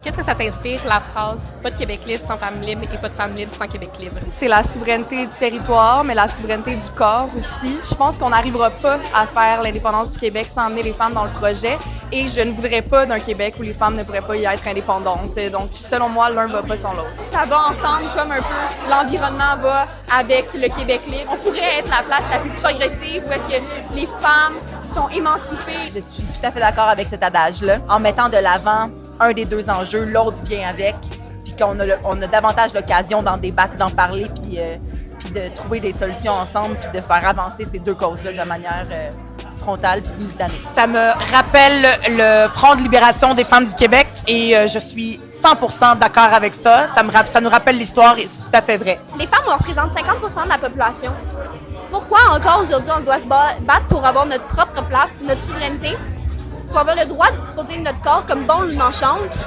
Qu'est-ce que ça t'inspire, la phrase « Pas de Québec libre sans femmes libres et pas de femmes libres sans Québec libre » ? C'est la souveraineté du territoire, mais la souveraineté du corps aussi. Je pense qu'on n'arrivera pas à faire l'indépendance du Québec sans emmener les femmes dans le projet. Et je ne voudrais pas d'un Québec où les femmes ne pourraient pas y être indépendantes. Donc, selon moi, l'un ne va pas sans l'autre. Ça va ensemble comme un peu l'environnement va avec le Québec libre. On pourrait être la place la plus progressive où est-ce que les femmes sont émancipées. Je suis tout à fait d'accord avec cet adage-là. En mettant de l'avant un des deux enjeux, l'autre vient avec, puis qu'on a davantage l'occasion d'en débattre, d'en parler, puis de trouver des solutions ensemble, puis de faire avancer ces deux causes-là de manière frontale puis simultanée. Ça me rappelle le Front de libération des femmes du Québec et je suis 100% d'accord avec ça. Ça nous rappelle l'histoire et c'est tout à fait vrai. Les femmes représentent 50% de la population. Pourquoi encore aujourd'hui on doit se battre pour avoir notre propre place, notre souveraineté, pour avoir le droit de disposer de notre corps comme bon nous en chante?